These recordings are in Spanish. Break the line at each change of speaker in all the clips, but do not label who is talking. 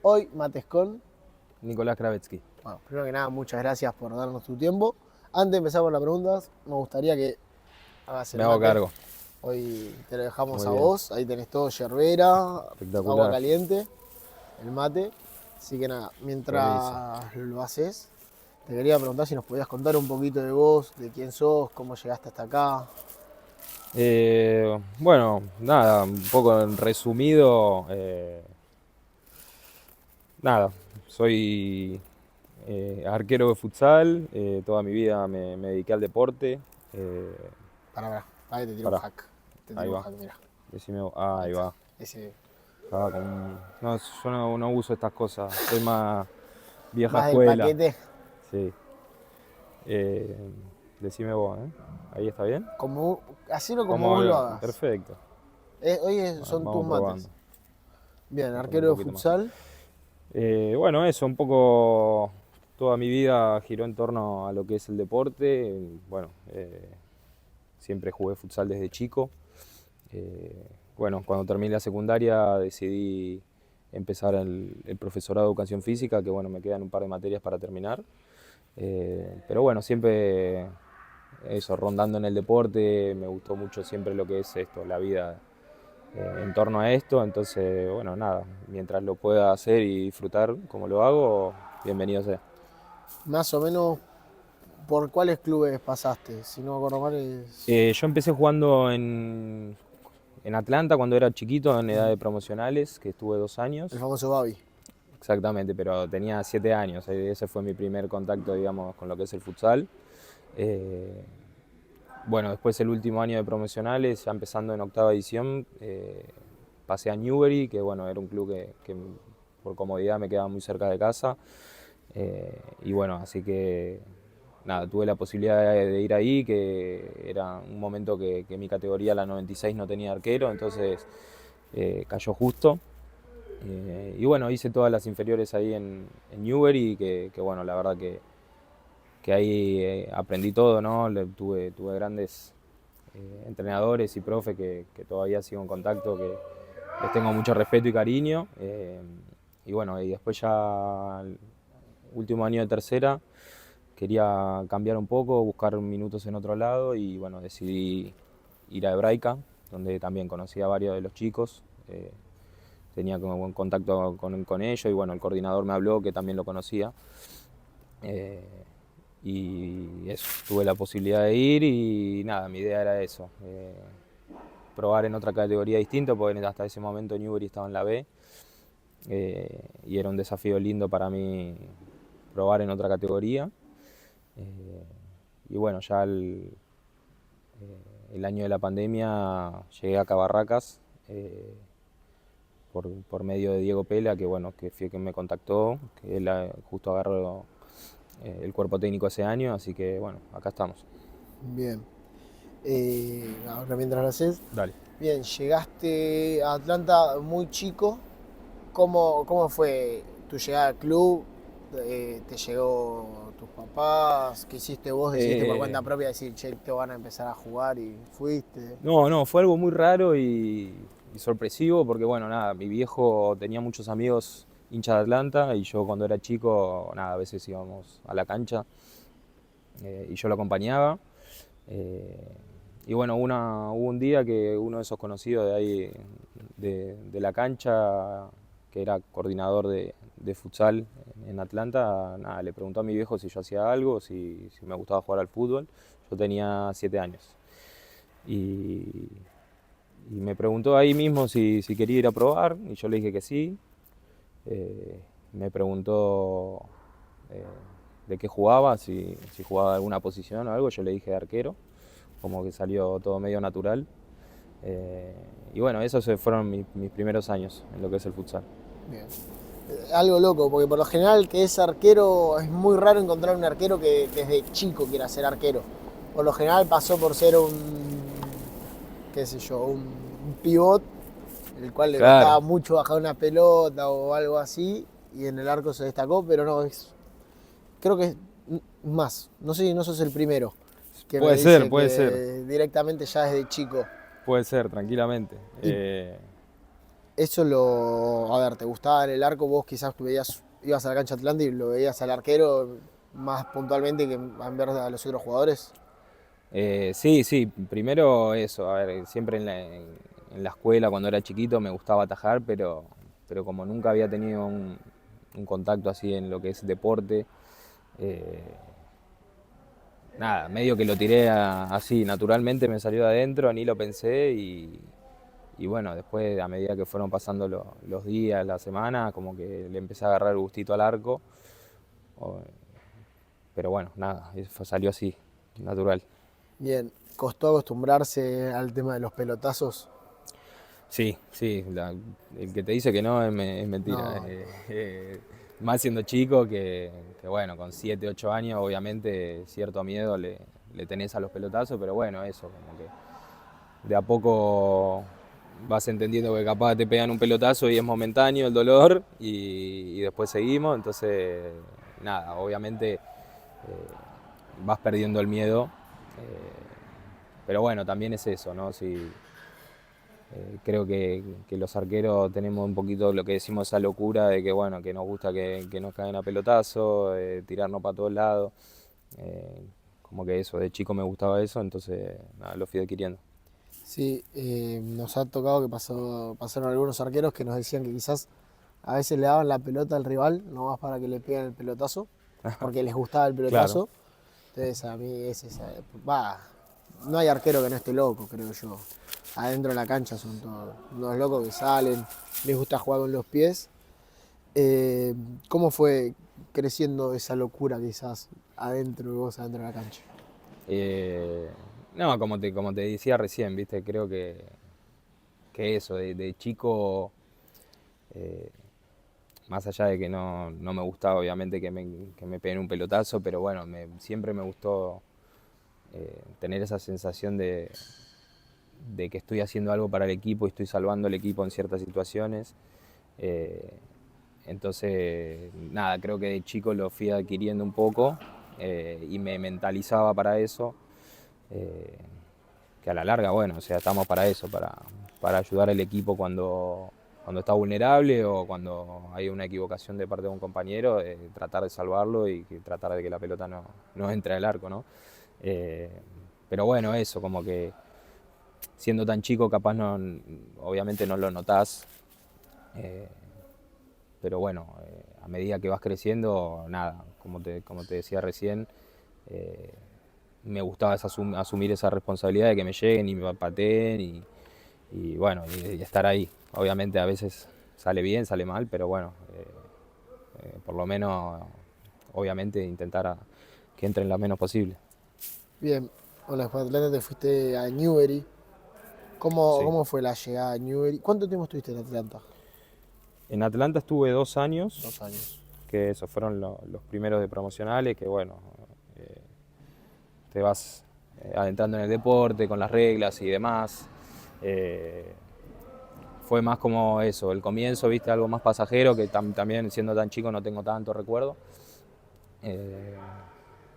Hoy mates con...
Nicolás Kravetsky.
Bueno, primero que nada, muchas gracias por darnos tu tiempo. Antes de empezar con las preguntas, me gustaría que hagas
Me
el
hago
mate.
cargo.
Hoy te lo dejamos
Muy
a
bien.
vos. Ahí tenés todo, yerbera, agua
Espectacular.
caliente, el mate. Así que nada,
Permiso.
mientras lo haces, te quería preguntar si nos podías contar un poquito de vos, de quién sos, cómo llegaste hasta acá.
Bueno, nada, un poco en resumido, nada, soy arquero de futsal, toda mi vida me dediqué al deporte. eh,
Pará, que te tiro un
Pará,
hack. Te
ahí
tiro un
va,
hack, mira.
decime,
Ahí
ahí
está.
va.
Ese,
Estaba no, yo no uso estas cosas, soy más vieja
más del
escuela.
paquete.
Sí. Eh, Decime vos, ¿eh? ¿Ahí está bien?
Hacelo como vos lo hagas.
Perfecto.
Son tus
Vamos
mates.
probando.
Bien,
Voy a poner un
arquero de
poquito más cerca.
futsal.
Bueno, eso, un poco toda mi vida giró en torno a lo que es el deporte. Bueno, siempre jugué futsal desde chico. Bueno, cuando terminé la secundaria decidí empezar el profesorado de educación física, que bueno, me quedan un par de materias para terminar. Pero bueno, siempre eso, rondando en el deporte, me gustó mucho siempre lo que es esto, la vida en torno a esto. Entonces, bueno, nada, mientras lo pueda hacer y disfrutar como lo hago, bienvenido sea.
Más o menos, ¿por cuáles clubes pasaste? Si no me acuerdo mal, es
Yo empecé jugando en Atlanta cuando era chiquito, en edad de promocionales, que estuve 2 años.
el famoso Babi.
Exactamente, pero tenía 7 años. Ese fue mi primer contacto, digamos, con lo que es el futsal. Eh, bueno, después el último año de promocionales, ya empezando en octava edición, pasé a Newbery, que bueno, era un club que por comodidad me quedaba muy cerca de casa. Y bueno, así que nada, tuve la posibilidad de ir ahí, que era un momento que mi categoría, la 96, no tenía arquero, entonces cayó justo. Y bueno, hice todas las inferiores ahí en Newbery, que bueno, la verdad que ahí aprendí todo, ¿no? Tuve grandes entrenadores y profes que todavía sigo en contacto, que les tengo mucho respeto y cariño. Y bueno, y después ya el último año de tercera quería cambiar un poco, buscar minutos en otro lado y bueno, decidí ir a Hebraica, donde también conocí a varios de los chicos. Tenía como buen contacto con ellos y bueno, el coordinador me habló que también lo conocía. Eh, y eso, tuve la posibilidad de ir y nada, mi idea era eso, probar en otra categoría distinta, porque hasta ese momento Newbery estaba en la B, y era un desafío lindo para mí probar en otra categoría. Eh, y bueno, ya el año de la pandemia llegué acá a Barracas, por medio de Diego Pela, que bueno, que fue quien me contactó, que él justo agarró el cuerpo técnico ese año, así que bueno, acá estamos.
Bien. Ahora mientras lo haces.
Dale.
Bien, llegaste a Atlanta muy chico. ¿Cómo fue tu llegada al club? ¿Te llegó tus papás? ¿Qué hiciste vos? ¿Decidiste por
Eh,
cuenta propia decir, che, te van a empezar a jugar y fuiste?
no, fue algo muy raro y sorpresivo porque bueno, nada, mi viejo tenía muchos amigos hinchas de Atlanta y yo cuando era chico, nada, a veces íbamos a la cancha, y yo lo acompañaba. Eh, y bueno, hubo un día que uno de esos conocidos de ahí, de la cancha, que era coordinador de futsal en Atlanta, nada, le preguntó a mi viejo si yo hacía algo, si me gustaba jugar al fútbol. Yo tenía 7 años. Y, y me preguntó ahí mismo si quería ir a probar, y yo le dije que sí. Me preguntó eh, de qué jugaba, si jugaba alguna posición o algo, yo le dije de arquero, como que salió todo medio natural. Y bueno, esos fueron mis primeros años en lo que es el futsal.
Bien. Algo loco, porque por lo general que es arquero, es muy raro encontrar un arquero que desde chico quiera ser arquero. Por lo general pasó por ser qué sé yo, un pivot, el cual le
Claro.
costaba mucho bajar una pelota o algo así, y en el arco se destacó, pero no, creo que es más, no sé si no sos el primero que me dice
Puede ser,
que directamente ya desde chico.
puede ser, tranquilamente.
Y Eso lo. A ver, ¿te gustaba en el arco? Vos quizás veías, ibas a la cancha Atlanta y lo veías al arquero más puntualmente que en ver a los otros jugadores.
Sí, sí, primero eso, a ver, siempre en la escuela cuando era chiquito me gustaba atajar, pero como nunca había tenido un contacto así en lo que es deporte, eh, nada, medio que lo tiré así, naturalmente me salió de adentro, ni lo pensé y bueno, después a medida que fueron pasando los días, la semana, como que le empecé a agarrar el gustito al arco, o- pero bueno, nada, salió así, natural.
Bien, costó acostumbrarse al tema de los pelotazos.
Sí, sí, el que te dice que no es mentira.
No,
Más siendo chico que bueno, con 7 8 años obviamente cierto miedo le tenés a los pelotazos, pero bueno, eso, como que de a poco vas entendiendo que capaz te pegan un pelotazo y es momentáneo el dolor y después seguimos, entonces nada, obviamente vas perdiendo el miedo, pero bueno, también es eso, ¿no? Si, creo que los arqueros tenemos un poquito lo que decimos esa locura de que bueno, que nos gusta que nos caigan a pelotazo, tirarnos para todos lados. eh, Como que eso, de chico me gustaba eso, entonces nada, lo fui adquiriendo.
sí, nos ha tocado que pasaron algunos arqueros que nos decían que quizás a veces le daban la pelota al rival, nomás para que le peguen el pelotazo, porque les gustaba el
Claro,
pelotazo. Entonces a mí es esa. Va, no hay arquero que no esté loco, creo yo. Adentro de la cancha son todos unos locos que salen, les gusta jugar con los pies. Eh, ¿Cómo fue creciendo esa locura quizás adentro de vos, adentro de la cancha?
Eh, no, como te decía recién, viste, creo que eso, de chico, eh, más allá de que no me gustaba obviamente que me peguen un pelotazo, pero bueno, siempre me gustó tener esa sensación de que estoy haciendo algo para el equipo y estoy salvando al equipo en ciertas situaciones. Eh, entonces, nada, creo que de chico lo fui adquiriendo un poco y me mentalizaba para eso. eh, que a la larga, bueno, o sea, estamos para eso, para ayudar al equipo cuando está vulnerable o cuando hay una equivocación de parte de un compañero, tratar de salvarlo y tratar de que la pelota no entre al arco, ¿no? Eh, pero bueno, eso, como que siendo tan chico capaz no, obviamente no lo notás, eh, pero bueno, a medida que vas creciendo, nada, como te decía recién, eh, me gustaba asumir esa responsabilidad de que me lleguen y me pateen y bueno, y estar ahí. Obviamente a veces sale bien, sale mal, pero bueno, por lo menos, obviamente intentar que entren lo menos posible.
Bien, con la Atlanta te fuiste a Newbery. ¿Cómo,
Sí.
cómo fue la llegada a Newbery? ¿Cuánto tiempo estuviste en Atlanta?
En Atlanta estuve 2 años,
2 años.
que esos fueron los primeros de promocionales, que bueno, eh, te vas adentrando en el deporte, con las reglas y demás. Eh, Fue más como eso, el comienzo, viste, algo más pasajero, que también siendo tan chico no tengo tanto recuerdo. Eh,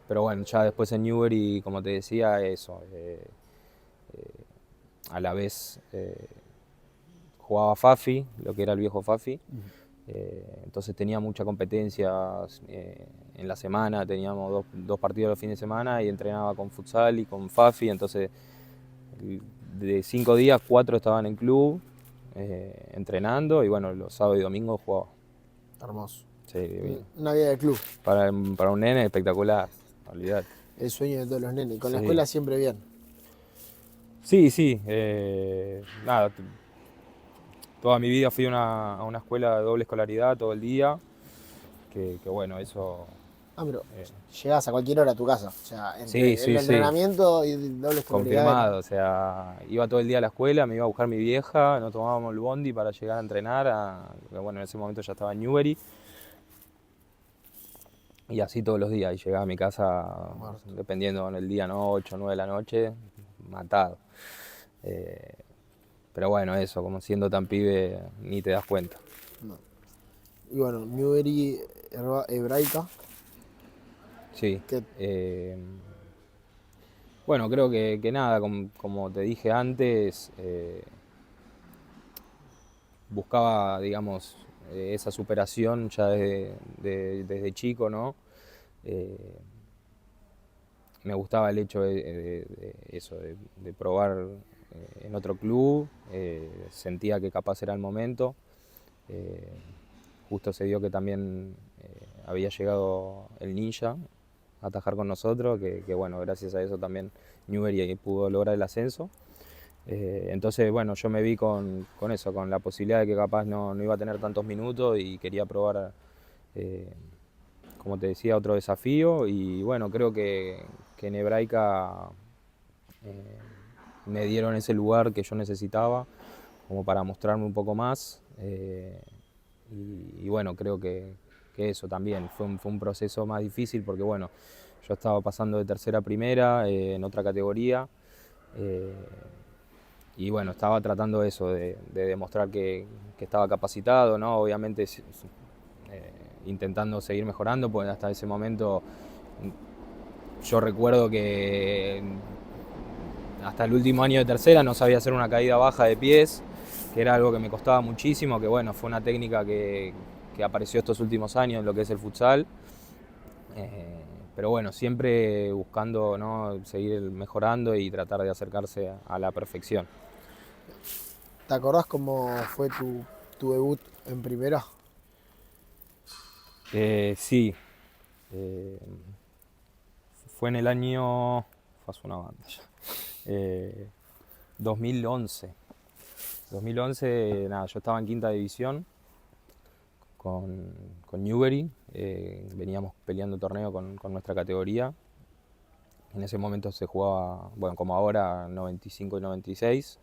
pero bueno, ya después en Newbery, como te decía, eso. A la vez jugaba Fafi, lo que era el viejo Fafi. Entonces tenía mucha competencia en la semana, teníamos dos partidos los fines de semana y entrenaba con futsal y con Fafi. Entonces de 5 días, 4 estaban en club entrenando y bueno, los sábados y domingos jugaba.
Hermoso.
Sí, divino.
Una vida de club.
Para un nene espectacular, olvidate.
El sueño de todos los nenes. Con la
Sí,
escuela siempre bien.
sí, sí. Nada, toda mi vida fui a una escuela de doble escolaridad todo el día, que bueno, eso...
Ah, pero
eh,
llegás a cualquier hora a tu casa. O sea,
sí,
entre el
sí, sí,
entrenamiento y doble escolaridad era.
confirmado. O sea, iba todo el día a la escuela, me iba a buscar mi vieja, nos tomábamos el bondi para llegar a entrenar. Que bueno, en ese momento ya estaba en Newbery. Y así todos los días. Y llegaba a mi casa,
Muerto.
dependiendo en el día, ¿no? 8 o 9 de la noche, matado. Eh, pero bueno, eso, como siendo tan pibe, ni te das cuenta.
No. Y bueno, Newbery hebraica.
Sí.
Que
Eh, bueno, creo que nada, como te dije antes, buscaba, digamos, esa superación ya desde chico, ¿no? Eh, Me gustaba el hecho de eso, de probar en otro club, sentía que capaz era el momento. Eh, Justo se dio que también había llegado el Ninja a atajar con nosotros, que bueno, gracias a eso también Newbery pudo lograr el ascenso. Entonces, bueno, yo me vi con eso, con la posibilidad de que capaz no iba a tener tantos minutos y quería probar, eh, como te decía, otro desafío. Y bueno, creo que en Hebraica eh, me dieron ese lugar que yo necesitaba como para mostrarme un poco más. Y bueno, creo que eso también fue un proceso más difícil porque bueno, yo estaba pasando de tercera a primera en otra categoría. eh, y bueno, estaba tratando eso, de demostrar que estaba capacitado, ¿no? Obviamente intentando seguir mejorando, porque hasta ese momento yo recuerdo que hasta el último año de tercera no sabía hacer una caída baja de pies, que era algo que me costaba muchísimo, que bueno, fue una técnica que apareció estos últimos años en lo que es el futsal. Pero bueno, siempre buscando, ¿no?, seguir mejorando y tratar de acercarse a la perfección.
¿Te acordás cómo fue tu debut en primera?
Sí, eh, fue en el año, fue hace una banda ya, 2011. 2011, nada, yo estaba en quinta división con Newbery, veníamos peleando torneo con nuestra categoría. En ese momento se jugaba, bueno, como ahora, 95 y 96,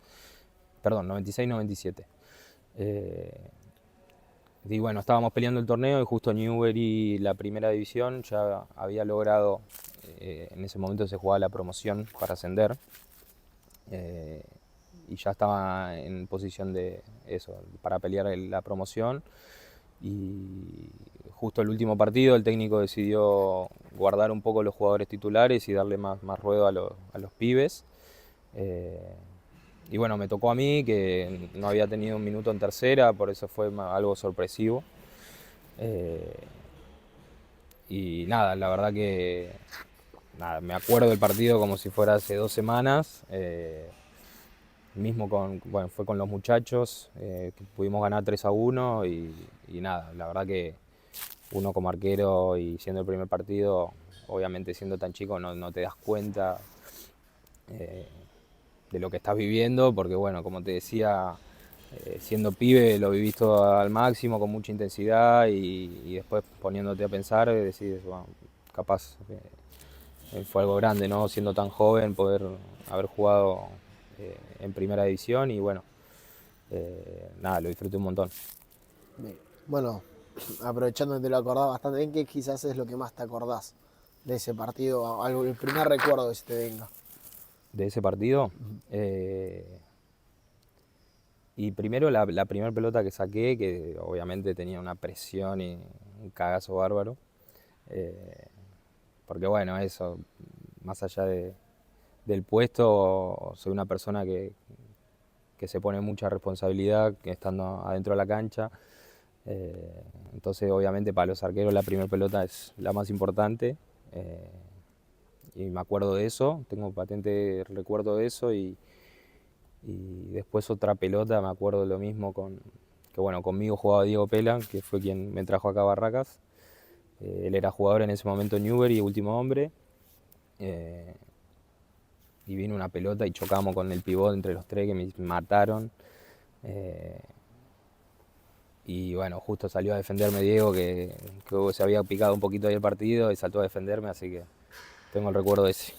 perdón, 96-97. Y bueno, estábamos peleando el torneo y justo Newbery, la primera división, ya había logrado, en ese momento se jugaba la promoción para ascender, eh, y ya estaba en posición de eso, para pelear la promoción. Y justo el último partido el técnico decidió guardar un poco los jugadores titulares y darle más ruedo a los pibes. Eh, y bueno, me tocó a mí, que no había tenido un minuto en tercera, por eso fue algo sorpresivo. Eh, y nada, la verdad que nada, me acuerdo del partido como si fuera hace 2 semanas. Mismo bueno, fue con los muchachos, que pudimos ganar 3-1 y nada, la verdad que uno como arquero y siendo el primer partido, obviamente siendo tan chico no te das cuenta eh, de lo que estás viviendo, porque bueno, como te decía, siendo pibe lo vivís todo al máximo, con mucha intensidad y después poniéndote a pensar, decís, bueno, capaz fue algo grande, ¿no? Siendo tan joven, poder haber jugado en primera división y bueno, nada, lo disfruté un montón.
Bien. Bueno, aprovechando que te lo acordás bastante bien, ¿qué quizás es lo que más te acordás de ese partido? Algo, el primer recuerdo que se te venga.
De ese partido, y primero la primera pelota que saqué, que obviamente tenía una presión y un cagazo bárbaro, eh, porque bueno, eso, más allá del puesto, soy una persona que se pone mucha responsabilidad estando adentro de la cancha. Entonces obviamente para los arqueros la primera pelota es la más importante, y me acuerdo de eso, tengo patente recuerdo de eso. Y después otra pelota, me acuerdo lo mismo que bueno, conmigo jugaba Diego Pela, que fue quien me trajo acá a Barracas. Él era jugador en ese momento en Newbery, último hombre. eh, y vino una pelota y chocamos con el pivot entre los tres, que me mataron. eh, y bueno, justo salió a defenderme Diego, que se había picado un poquito ahí el partido y saltó a defenderme, así que tengo el recuerdo ese.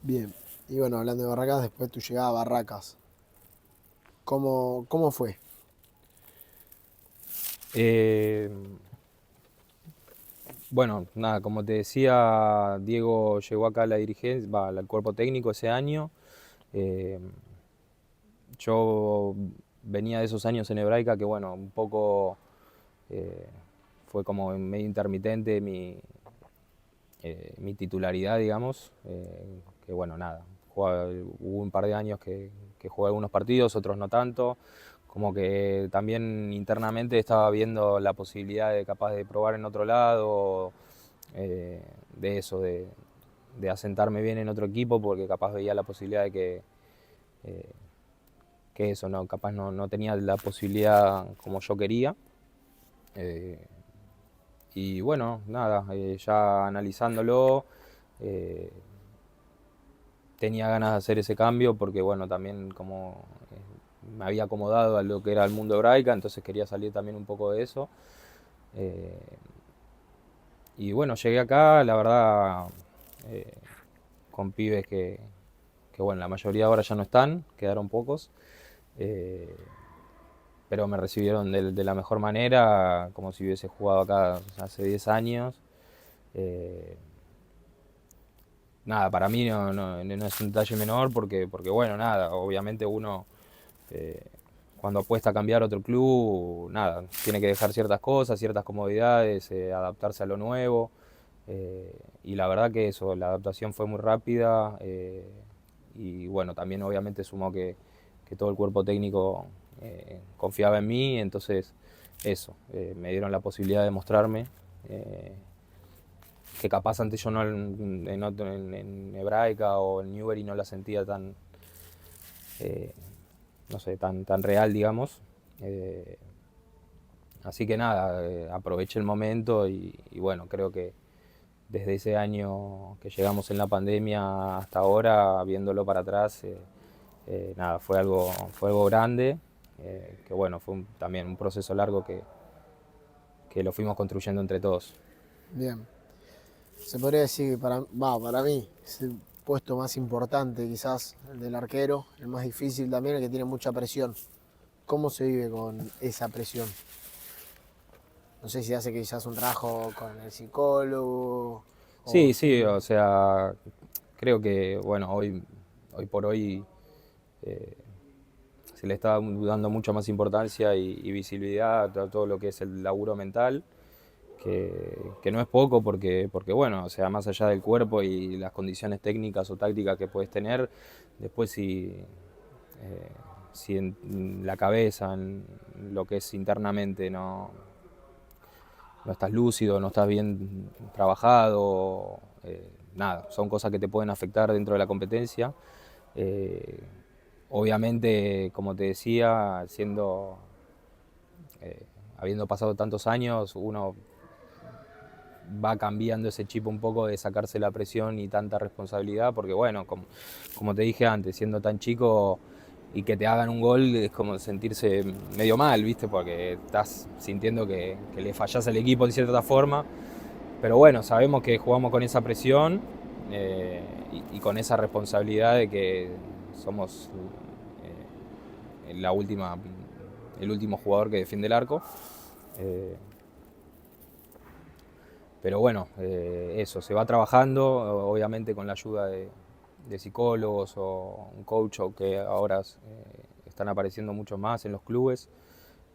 Bien. Y bueno, hablando de Barracas, después tu llegada a Barracas. ¿Cómo fue?
Eh, Bueno, nada, como te decía, Diego llegó acá a la dirigencia, al cuerpo técnico ese año. Eh, yo venía de esos años en Hebraica que, bueno, un poco eh, fue como medio intermitente mi titularidad, digamos. Que, bueno, nada, hubo un par de años que jugué algunos partidos, otros no tanto. como que también internamente estaba viendo la posibilidad de capaz de probar en otro lado, de eso, de asentarme bien en otro equipo, porque capaz veía la posibilidad de eh, que eso, no, capaz no tenía la posibilidad como yo quería. Eh, y bueno, nada, ya analizándolo, eh, tenía ganas de hacer ese cambio porque bueno, también como me había acomodado a lo que era el mundo hebraica, entonces quería salir también un poco de eso. Eh, y bueno, llegué acá, la verdad, eh, con pibes que bueno, la mayoría ahora ya no están, quedaron pocos. Eh, pero me recibieron de la mejor manera, como si hubiese jugado acá hace 10 años. Eh, nada, para mí no es un detalle menor porque bueno, nada, obviamente uno cuando apuesta a cambiar otro club, nada, tiene que dejar ciertas cosas, ciertas comodidades, adaptarse a lo nuevo. Y la verdad que eso, la adaptación fue muy rápida y bueno, también obviamente sumó que todo el cuerpo técnico confiaba en mí, entonces eso, me dieron la posibilidad de mostrarme. eh, que capaz antes yo no en Hebraica o en Newbery no la sentía tan, eh, no sé, tan real, digamos. Eh, así que nada, aproveché el momento y bueno, creo que desde ese año que llegamos en la pandemia hasta ahora, viéndolo para atrás, nada, fue algo grande, que bueno, fue también un proceso largo que lo fuimos construyendo entre todos.
Bien. Se podría decir que para mí es el puesto más importante quizás, el del arquero, el más difícil también, el que tiene mucha presión. ¿Cómo se vive con esa presión? No sé si hace quizás un trabajo con el psicólogo o
Sí, sí, o sea, creo que, bueno, hoy por hoy eh, se le está dando mucha más importancia y visibilidad a todo lo que es el laburo mental, que no es poco porque, bueno, o sea, más allá del cuerpo y las condiciones técnicas o tácticas que puedes tener, después eh, si en la cabeza, en lo que es internamente, no estás lúcido, no estás bien trabajado, nada, son cosas que te pueden afectar dentro de la competencia. Eh, obviamente, como te decía, habiendo pasado tantos años, uno va cambiando ese chip un poco de sacarse la presión y tanta responsabilidad, porque bueno, como te dije antes, siendo tan chico y que te hagan un gol es como sentirse medio mal, ¿viste? Porque estás sintiendo que le fallás al equipo en cierta forma, pero bueno, sabemos que jugamos con esa presión y con esa responsabilidad de que somos la última, el último jugador que defiende el arco. Eh, pero bueno, eso, se va trabajando, obviamente con la ayuda de psicólogos o un coach o que ahora están apareciendo mucho más en los clubes,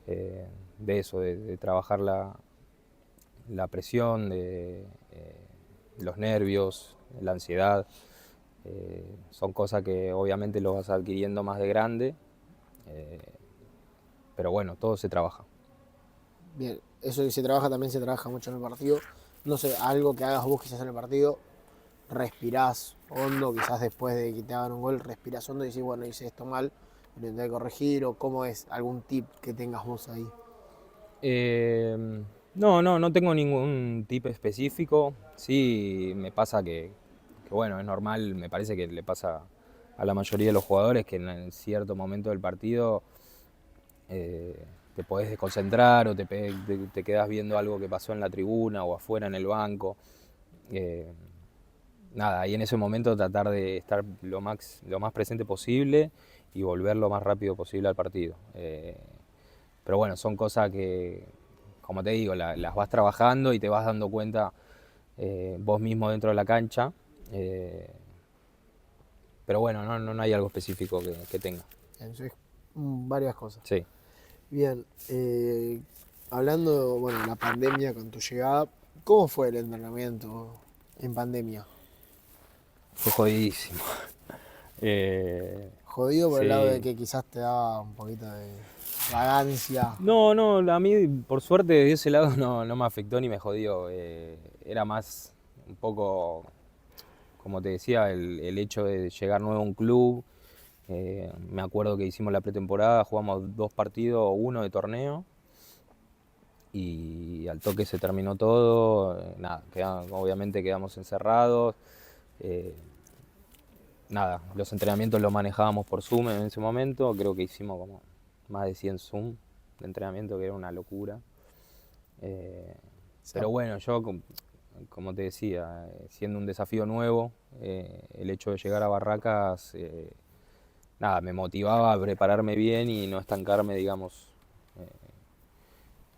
de eso, de trabajar la presión, los nervios, la ansiedad. Son cosas que obviamente los vas adquiriendo más de grande, eh, pero bueno, todo se trabaja.
bien, eso que se trabaja también se trabaja mucho en el partido. No sé, algo que hagas vos quizás en el partido, respirás hondo, quizás después de que te hagan un gol, respirás hondo y decís, bueno, hice esto mal, lo intenté corregir, o cómo es, algún tip que tengas vos ahí.
Eh, no tengo ningún tip específico. Sí me pasa que, bueno, es normal, me parece que le pasa a la mayoría de los jugadores que en cierto momento del partido te podés desconcentrar o te quedás viendo algo que pasó en la tribuna o afuera en el banco. Eh, nada, y en ese momento tratar de estar lo más presente posible y volver lo más rápido posible al partido. Pero bueno, son cosas que, como te digo, las vas trabajando y te vas dando cuenta vos mismo dentro de la cancha. eh, pero bueno, no hay algo específico que tenga.
Entonces, varias cosas.
Sí,
Bien, hablando, bueno, de la pandemia con tu llegada, ¿cómo fue el entrenamiento en pandemia?
fue jodidísimo. Eh,
Jodido por el lado de
sí,
que quizás te daba un poquito de vagancia.
No, no, a mí por suerte de ese lado no me afectó ni me jodió. Era más un poco, como te decía, el hecho de llegar nuevo a un club. Me acuerdo que hicimos la pretemporada, jugamos 2 partidos, 1 de torneo y al toque se terminó todo. Nada, obviamente quedamos encerrados. eh, Nada, los entrenamientos los manejábamos por Zoom en ese momento. Creo que hicimos como más de 100 Zoom de entrenamiento, que era una locura. Eh,
Esa-
pero bueno, yo, como te decía, siendo un desafío nuevo, el hecho de llegar a Barracas, nada, me motivaba a prepararme bien y no estancarme, digamos,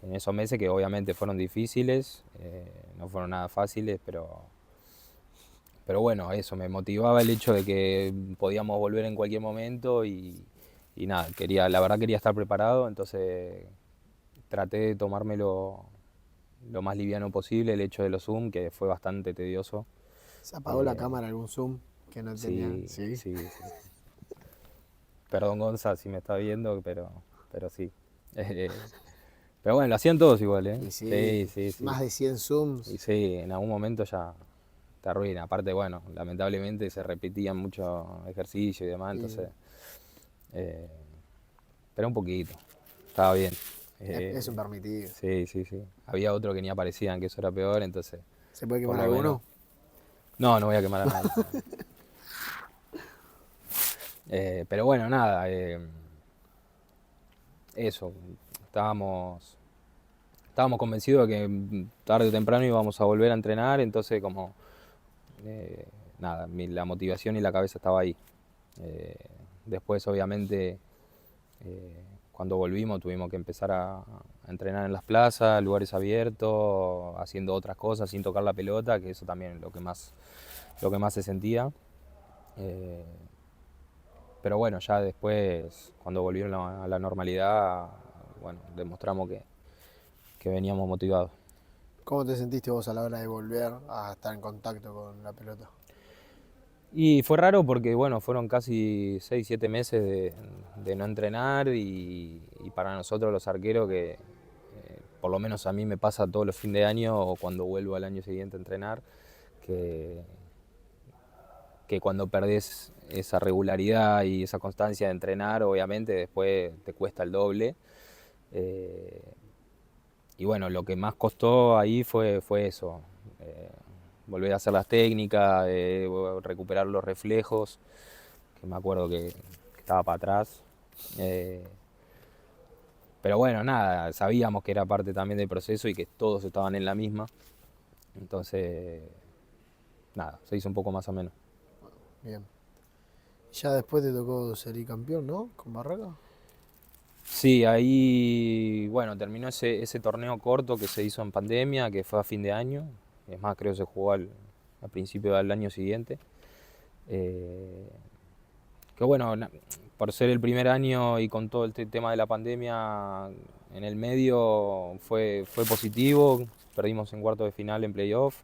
en esos meses que obviamente fueron difíciles, no fueron nada fáciles, pero bueno, eso, me motivaba el hecho de que podíamos volver en cualquier momento y nada, la verdad quería estar preparado, entonces traté de tomármelo lo más liviano posible, el hecho de los Zoom, que fue bastante tedioso.
¿Se apagó la
Eh,
cámara algún Zoom que no tenía?
sí,
Sí.
sí, sí. Perdón Gonza si me está viendo, pero sí. Eh, pero bueno, lo hacían todos igual, ¿eh?
Y
Sí,
sí,
sí, sí.
más de 100
Y
Zooms.
sí, en algún momento ya te arruina. Aparte, bueno, lamentablemente se repetían muchos ejercicios y demás,
Y
entonces... eh, pero un poquito, estaba bien.
es un
Eh,
permitido.
sí, sí, sí. Había otro que ni aparecían, que eso era peor, entonces,
¿Se puede
por
quemar
lo menos...
alguno?
No, no voy a quemar a nadie. Pero bueno, nada, eso, estábamos, estábamos convencidos de que tarde o temprano íbamos a volver a entrenar, entonces como, eh, nada, la motivación y la cabeza estaba ahí. Eh, Después, obviamente, cuando volvimos tuvimos que empezar a entrenar en las plazas, lugares abiertos, haciendo otras cosas sin tocar la pelota, que eso también es lo que más se sentía. Eh, pero bueno, ya después, cuando volvieron a la normalidad, bueno, demostramos que veníamos motivados.
¿Cómo te sentiste vos a la hora de volver a estar en contacto con la pelota?
Y fue raro porque, bueno, fueron casi 6 7 meses de no entrenar y para nosotros los arqueros que, por lo menos a mí me pasa todos los fines de año o cuando vuelvo al año siguiente a entrenar, que, que cuando perdés esa regularidad y esa constancia de entrenar, obviamente después te cuesta el doble. Eh, y bueno, lo que más costó ahí fue eso, eh, volver a hacer las técnicas, recuperar los reflejos, que me acuerdo que estaba para atrás. Eh, pero bueno, nada, sabíamos que era parte también del proceso y que todos estaban en la misma. Entonces, nada, se hizo un poco más o menos.
Bien. Ya después te tocó salir campeón, ¿no? Con Barraca.
Sí, ahí, bueno, terminó ese torneo corto que se hizo en pandemia, que fue a fin de año. Es más, creo que se jugó al principio del año siguiente. Eh, que bueno, por ser el primer año y con todo el tema de la pandemia en el medio, fue positivo. Perdimos en cuarto de final en playoff.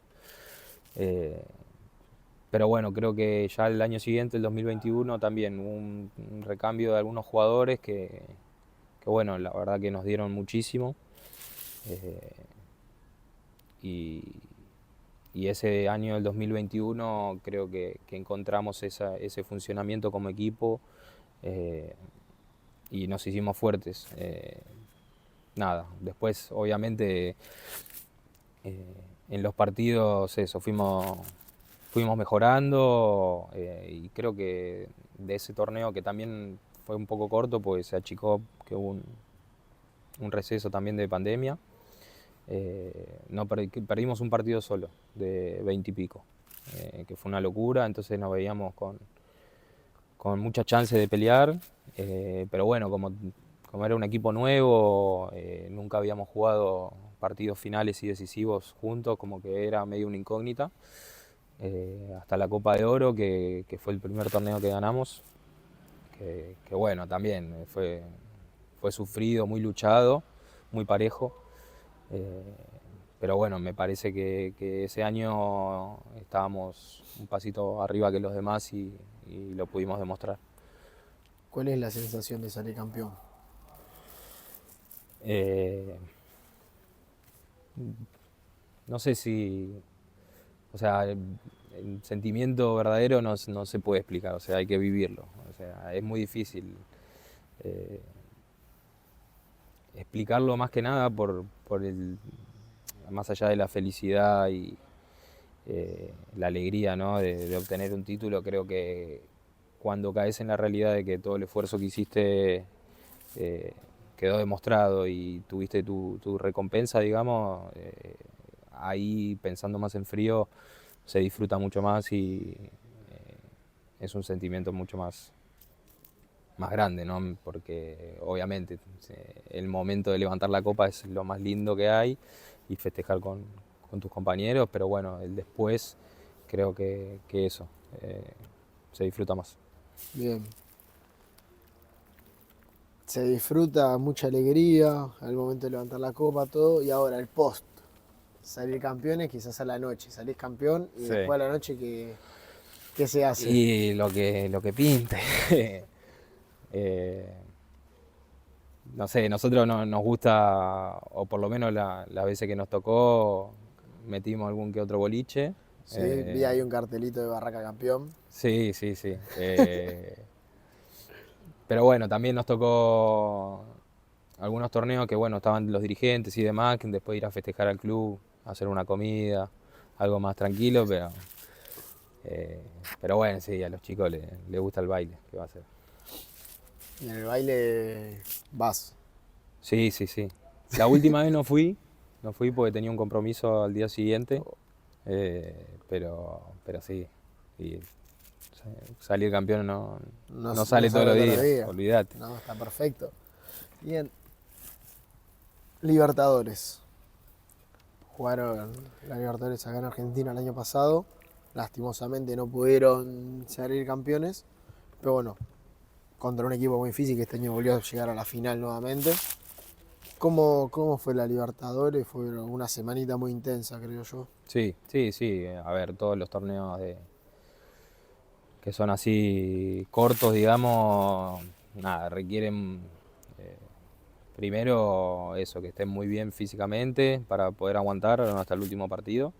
Eh, pero bueno, creo que ya el año siguiente, el 2021, también hubo un recambio de algunos jugadores que bueno, la verdad que nos dieron muchísimo. Eh, y, y ese año, el 2021, creo que encontramos ese funcionamiento como equipo eh, y nos hicimos fuertes. Nada, después obviamente en los partidos eso, fuimos mejorando y creo que de ese torneo que también fue un poco corto, pues se achicó que hubo un receso también de pandemia. No perdimos un partido solo de 20 y pico, que fue una locura, entonces nos veíamos con mucha chance de pelear, pero bueno, como era un equipo nuevo, nunca habíamos jugado partidos finales y decisivos juntos, como que era medio una incógnita, hasta la Copa de Oro, que fue el primer torneo que ganamos, que bueno, también fue sufrido, muy luchado, muy parejo. Eh, pero bueno, me parece que ese año estábamos un pasito arriba que los demás y lo pudimos demostrar.
¿Cuál es la sensación de salir campeón?
Eh, no sé si, o sea, el sentimiento verdadero no se puede explicar, o sea, hay que vivirlo. O sea, es muy difícil eh, explicarlo más que nada por más allá de la felicidad y la alegría, ¿no? de obtener un título. Creo que cuando caes en la realidad de que todo el esfuerzo que hiciste eh, quedó demostrado y tuviste tu recompensa, digamos, ahí pensando más en frío se disfruta mucho más y es un sentimiento mucho más grande, ¿no? Porque obviamente el momento de levantar la copa es lo más lindo que hay y festejar con tus compañeros, pero bueno, el después creo que eso se disfruta más.
Bien. Se disfruta, mucha alegría al momento de levantar la copa, todo, y ahora el post. Salir campeones quizás a la noche, salís campeón y
Sí.
después a la noche ¿qué se hace?
Y lo que pinte. Eh, no sé, nosotros nos gusta, o por lo menos las veces que nos tocó, metimos algún que otro boliche.
Sí, vi
Eh,
ahí un cartelito de Barraca Campeón.
sí, sí, sí. Pero bueno, también nos tocó algunos torneos que bueno, estaban los dirigentes y demás, que después ir a festejar al club, hacer una comida, algo más tranquilo, eh, pero bueno, sí, a los chicos les gusta el baile, ¿qué va a ser?
Y en el baile vas.
Sí, sí, sí. La última vez no fui porque tenía un compromiso al día siguiente, pero sí. Y salir campeón
No,
no
no
sale todos
sale
los
todos los
días,
días.
olvídate.
No, está perfecto. Bien. Libertadores. Jugaron la Libertadores acá en Argentina el año pasado. Lastimosamente no pudieron salir campeones. Pero bueno, contra un equipo muy difícil que este año volvió a llegar a la final nuevamente. ¿Cómo fue la Libertadores? Fue una semanita muy intensa, creo yo.
Sí, sí, sí. A ver, todos los torneos que son así cortos, digamos, nada, requieren primero eso, que estén muy bien físicamente para poder aguantar hasta el último partido.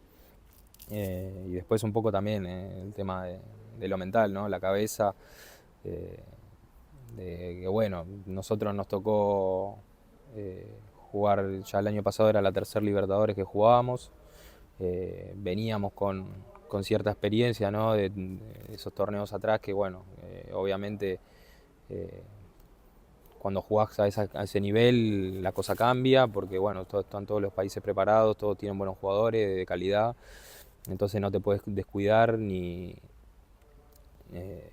Y después un poco también el tema de lo mental, ¿no? La cabeza, eh, de que bueno, nosotros nos tocó jugar, ya el año pasado era la tercera Libertadores que jugábamos, veníamos con cierta experiencia, ¿no? de esos torneos atrás que bueno, obviamente eh, cuando jugás a ese nivel la cosa cambia porque bueno, están todos los países preparados, todos tienen buenos jugadores de calidad, entonces no te puedes descuidar eh,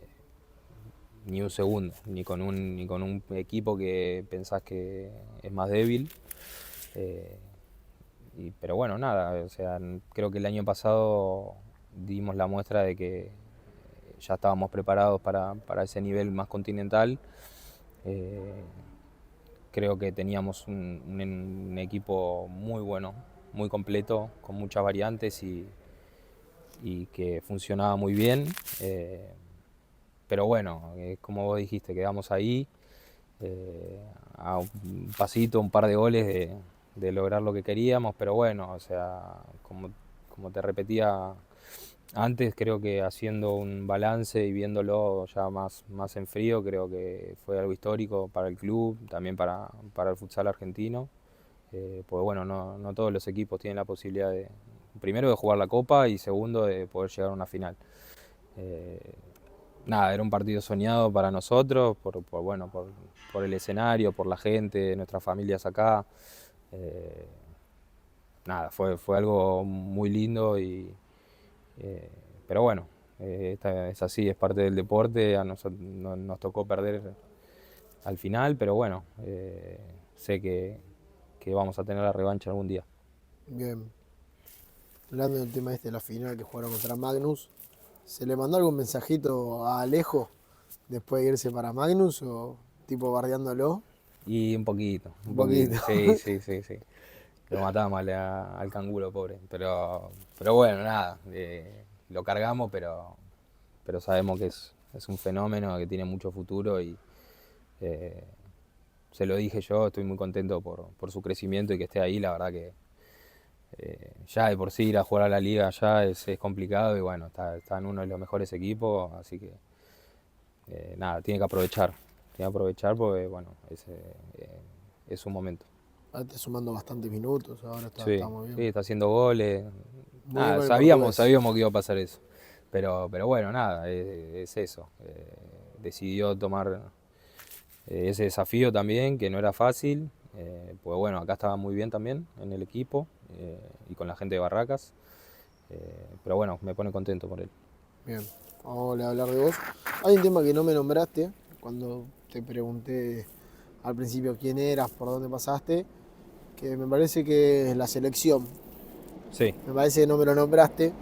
ni un segundo, ni con un equipo que pensás que es más débil. Eh, pero bueno, nada, o sea, creo que el año pasado dimos la muestra de que ya estábamos preparados para ese nivel más continental. Eh, Creo que teníamos un equipo muy bueno, muy completo, con muchas variantes y que funcionaba muy bien. Pero bueno, como vos dijiste, quedamos ahí a un pasito, un par de goles de lograr lo que queríamos, pero bueno, o sea, como te repetía antes, creo que haciendo un balance y viéndolo ya más en frío, creo que fue algo histórico para el club, también para el futsal argentino, pues bueno, no todos los equipos tienen la posibilidad primero de jugar la Copa y segundo de poder llegar a una final. Eh, Nada, era un partido soñado para nosotros, bueno, por el escenario, por la gente, nuestras familias acá. Eh, Nada, fue algo muy lindo eh, pero bueno, es así, es parte del deporte, a nosotros nos tocó perder al final, pero bueno, sé que vamos a tener la revancha algún día.
Bien. Hablando del tema de la final que jugaron contra Magnus, ¿se le mandó algún mensajito a Alejo después de irse para Magnus o tipo bardeándolo?
Y un poquito, un
Un
poquito,
poquito.
sí, sí, sí, sí. Lo matamos al canguro, pobre. Pero bueno, nada, lo cargamos, pero sabemos que es un fenómeno que tiene mucho futuro y eh, se lo dije yo, estoy muy contento por su crecimiento y que esté ahí, la verdad que ya de por sí ir a jugar a la liga ya es complicado y bueno, está en uno de los mejores equipos, así que nada, tiene que aprovechar porque bueno, es un momento.
Ahora está sumando bastantes minutos, ahora
Sí,
está muy
sí,
bien.
está haciendo goles.
Muy bien
Nada,
con el portugués.
sabíamos que iba a pasar eso. Pero bueno, nada, es eso. Decidió tomar ese desafío también, que no era fácil. Pues bueno, acá estaba muy bien también en el equipo y con la gente de Barracas. Pero bueno, me pone contento por él.
Bien, vamos a hablar de vos. Hay un tema que no me nombraste cuando te pregunté al principio quién eras, por dónde pasaste, que me parece que es la selección.
Sí.
Me parece que no me lo nombraste.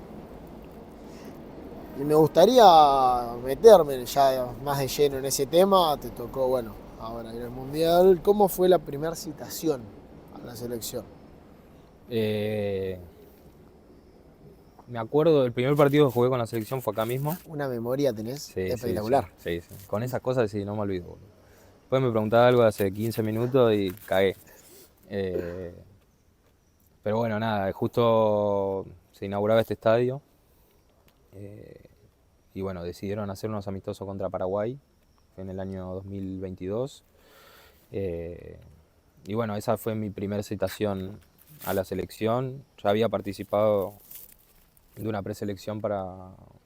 Y me gustaría meterme ya más de lleno en ese tema. Te tocó, bueno, ahora ir al Mundial. ¿Cómo fue la primera citación a la selección?
Eh, Me acuerdo del primer partido que jugué con la selección fue acá mismo.
Una memoria tenés
Sí, sí, sí,
espectacular.
sí, sí. Con esas cosas sí, no me olvido, boludo. Después me preguntaba algo hace 15 minutos y cagué. Eh, pero bueno, nada, justo se inauguraba este estadio y bueno, decidieron hacer unos amistosos contra Paraguay en el año 2022. Eh, y bueno, esa fue mi primera citación a la selección. Ya había participado de una preselección para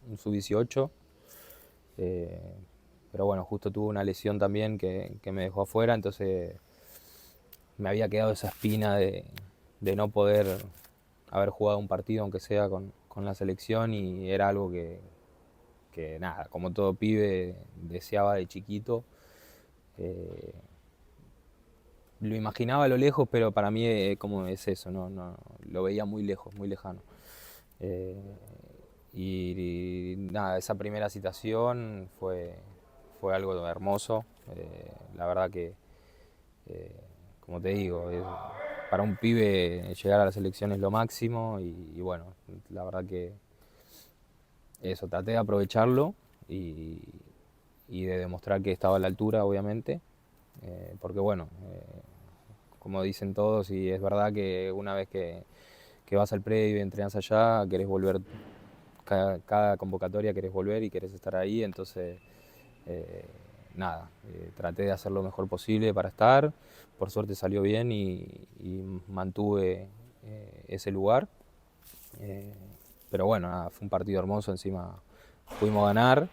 un sub-18. Eh, pero bueno, justo tuve una lesión también que me dejó afuera, entonces me había quedado esa espina de no poder haber jugado un partido, aunque sea con la selección, y era algo que nada, como todo pibe deseaba de chiquito. Eh, lo imaginaba a lo lejos, pero para mí como es eso, no, lo veía muy lejos, muy lejano. Eh, y nada, esa primera citación fue algo hermoso. La verdad que, eh, como te digo, para un pibe llegar a la selección es lo máximo y bueno, la verdad que eso, traté de aprovecharlo y, y de demostrar que estaba a la altura, obviamente, porque bueno, como dicen todos, y es verdad que una vez que vas al predio y entrenas allá, querés volver, cada convocatoria querés volver y querés estar ahí, entonces eh, nada, traté de hacer lo mejor posible para estar, por suerte salió bien y mantuve ese lugar, eh, pero bueno, nada, fue un partido hermoso, encima pudimos ganar,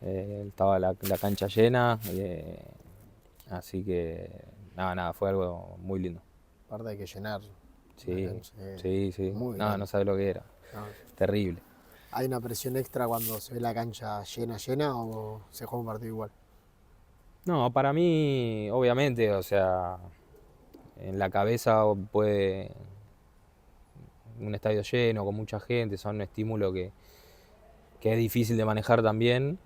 estaba la cancha llena, así que nada, fue algo muy lindo.
Aparte hay que llenar una
Sí,
cancha
sí,
muy
nada,
grande.
no sabes lo que era,
¿No?
terrible.
¿Hay una presión extra cuando se ve la cancha llena o se juega un partido igual?
No, para mí, obviamente, o sea, en la cabeza puede un estadio lleno, con mucha gente, son un estímulo que es difícil de manejar también,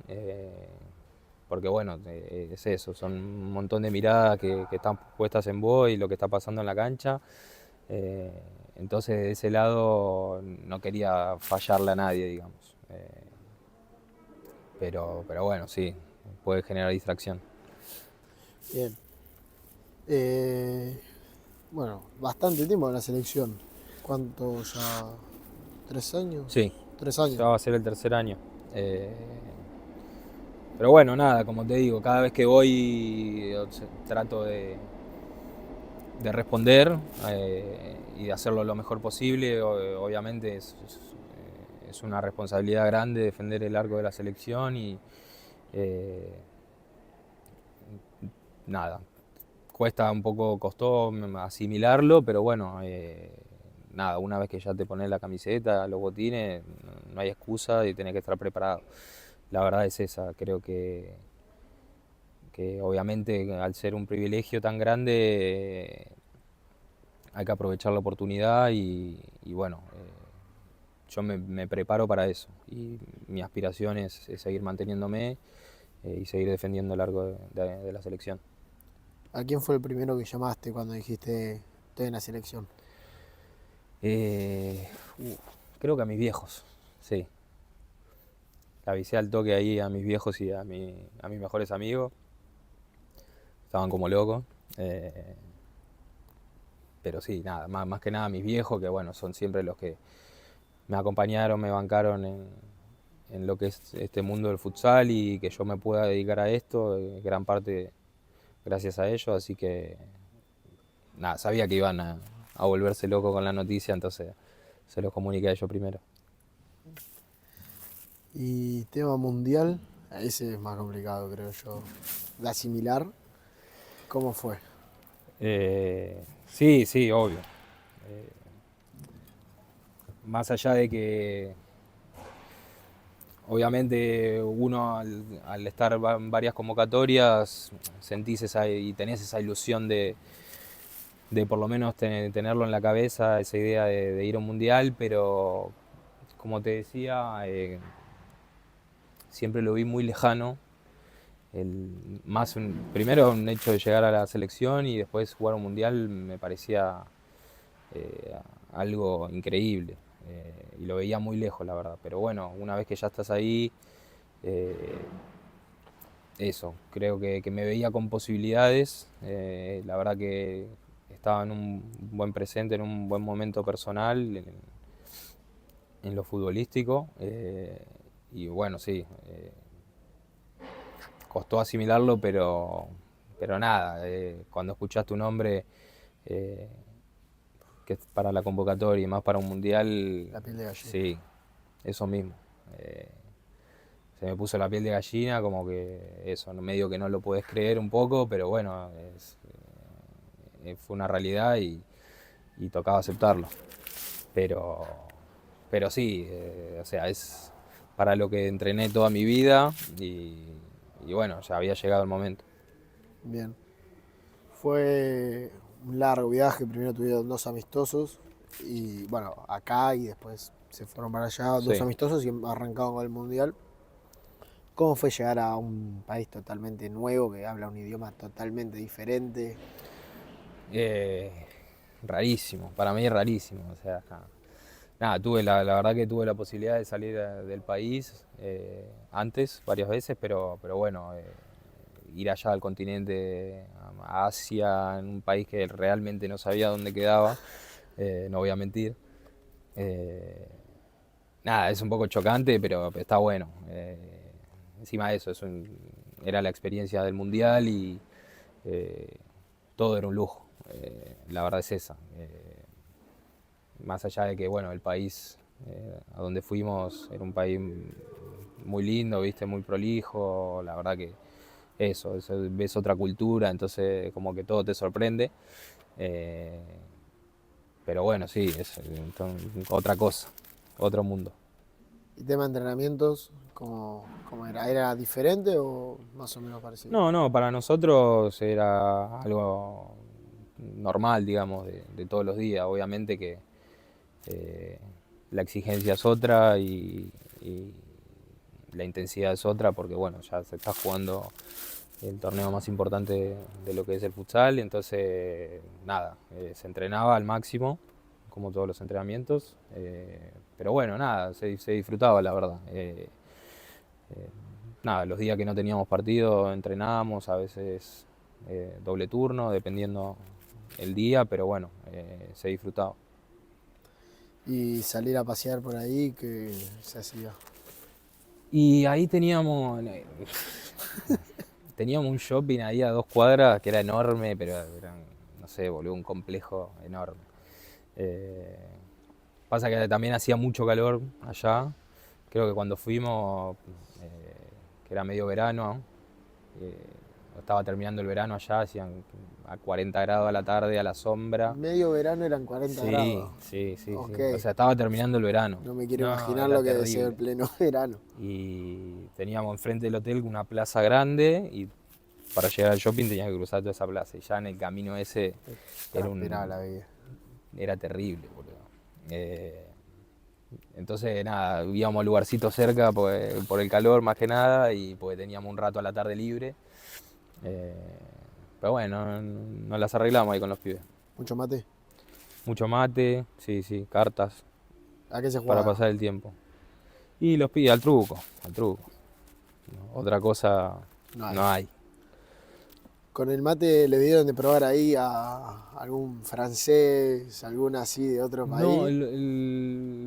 porque bueno, es eso, son un montón de miradas que están puestas en vos y lo que está pasando en la cancha. eh, entonces, de ese lado, no quería fallarle a nadie, digamos. Pero bueno, sí, puede generar distracción.
Bien. Eh, bueno, bastante tiempo en la selección. ¿Cuánto ya? ¿3 años?
Sí,
3 años.
ya va a ser el tercer año. Eh, pero bueno, nada, como te digo, cada vez que voy trato de responder y de hacerlo lo mejor posible. Obviamente es una responsabilidad grande defender el arco de la selección y eh, nada, costó asimilarlo, pero bueno, nada, una vez que ya te pones la camiseta, los botines, no hay excusa y tenés que estar preparado. La verdad es esa, creo que obviamente al ser un privilegio tan grande hay que aprovechar la oportunidad y bueno, yo me preparo para eso y mi aspiración es seguir manteniéndome y seguir defendiendo el largo de la selección.
¿A quién fue el primero que llamaste cuando dijiste estoy en la selección?
Eh, Creo que a mis viejos, sí. Le avisé al toque ahí a mis viejos y a mis mejores amigos. Estaban como locos. Eh, pero sí, nada, más que nada mis viejos, que bueno, son siempre los que me acompañaron, me bancaron en lo que es este mundo del futsal y que yo me pueda dedicar a esto, gran parte gracias a ellos, así que nada, sabía que iban a volverse locos con la noticia, entonces se los comuniqué a ellos primero.
Y tema mundial, ese es más complicado, creo yo, de asimilar. ¿Cómo fue?
Sí, sí, obvio. Más allá de que obviamente uno al estar en varias convocatorias sentís y tenés esa ilusión de por lo menos tenerlo en la cabeza, esa idea de ir a un mundial, pero como te decía, siempre lo vi muy lejano. Primero un hecho de llegar a la selección y después jugar un mundial me parecía eh, algo increíble. Y lo veía muy lejos, la verdad. Pero bueno, una vez que ya estás ahí, eh, eso, creo que me veía con posibilidades. La verdad que estaba en un buen presente, en un buen momento personal, en lo futbolístico. Y bueno, sí, costó asimilarlo, pero nada, cuando escuchás tu nombre, eh, que es para la convocatoria y más para un mundial,
La piel de gallina.
sí, eso mismo. Eh, Se me puso la piel de gallina, como que eso, medio que no lo puedes creer un poco, pero bueno, fue una realidad y tocaba aceptarlo. Pero, pero sí, o sea, es para lo que entrené toda mi vida y bueno, ya había llegado el momento.
Bien. Fue un largo viaje, primero tuvieron 2 amistosos y bueno, acá y después se fueron para allá, 2 amistosos y arrancaron con el mundial. ¿Cómo fue llegar a un país totalmente nuevo que habla un idioma totalmente diferente?
Eh, Rarísimo, para mí es rarísimo. O sea, nada, la verdad que tuve la posibilidad de salir del país antes, varias veces, pero bueno, ir allá al continente, a Asia, en un país que realmente no sabía dónde quedaba, no voy a mentir. Eh, Nada, es un poco chocante, pero está bueno. Encima de eso, era la experiencia del mundial y eh, todo era un lujo. La verdad es esa. Más allá de que, bueno, el país a donde fuimos era un país muy lindo, viste, muy prolijo, la verdad que ves otra cultura, entonces como que todo te sorprende. Eh, pero bueno, sí, es otra cosa, otro mundo.
¿Y tema de entrenamientos, cómo era? ¿Era diferente o más o menos parecido?
No, no, para nosotros era algo normal, digamos, de todos los días. Obviamente que eh, la exigencia es otra y la intensidad es otra porque, bueno, ya se está jugando el torneo más importante de lo que es el futsal, entonces, nada, se entrenaba al máximo, como todos los entrenamientos, pero bueno, nada, se disfrutaba, la verdad. Nada, los días que no teníamos partido entrenábamos, a veces doble turno, dependiendo el día, pero bueno, se disfrutaba.
Y salir a pasear por ahí, que se hacía.
Y ahí teníamos un shopping ahí a 2 cuadras que era enorme, pero era, no sé, boludo, un complejo enorme. Eh, Pasa que también hacía mucho calor allá. Creo que cuando fuimos, que era medio verano, eh, estaba terminando el verano allá, hacían a 40 grados a la tarde, a la sombra.
Medio verano eran 40
Sí,
grados.
sí, sí, sí.
Ok,
O sea, estaba terminando el verano.
no me quiero
No,
imaginar
era
lo que debe ser el
terrible.
pleno verano.
Y teníamos enfrente del hotel una plaza grande y para llegar al shopping tenías que cruzar toda esa plaza. Y ya en el camino ese era
Transpiraba la vida.
era terrible, boludo. Eh, entonces, nada, íbamos a lugarcitos cerca por el calor más que nada y porque teníamos un rato a la tarde libre. Eh, pero bueno, nos las arreglamos ahí con los pibes.
¿Mucho mate?
Mucho mate, sí, sí, cartas
¿A qué se
para
jugaba?
pasar el tiempo. Y los pibes al truco, al truco. Otra cosa
No hay.
no hay.
Con el mate le dieron de probar ahí a algún francés, algún así de otro
No,
país.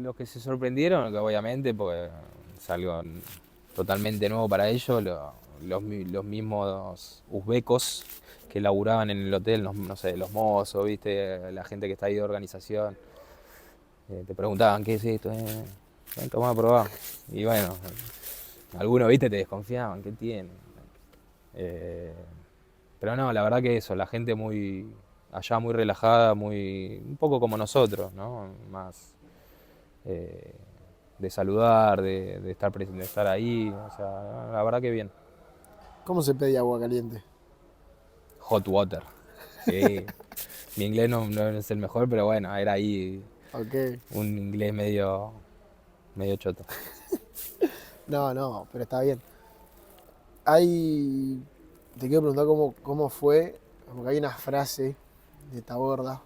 los que se sorprendieron, que obviamente, porque es algo totalmente nuevo para ellos, los mismos uzbecos que laburaban en el hotel, no sé, los mozos, viste, la gente que está ahí de organización, te preguntaban qué es esto, ven, tomá a probar. Y bueno, algunos, viste, te desconfiaban, ¿qué tiene? Eh, pero no, la verdad que eso, la gente muy allá muy relajada, muy un poco como nosotros, ¿no? Más eh, de saludar, de estar ahí, o sea, la verdad que bien.
¿Cómo se pedía agua caliente?
Hot water, sí. Mi inglés no es el mejor, pero bueno, era ahí
Ok.
un inglés medio choto.
No, no, pero está bien. Hay. Te quiero preguntar cómo fue, porque hay una frase de Taborda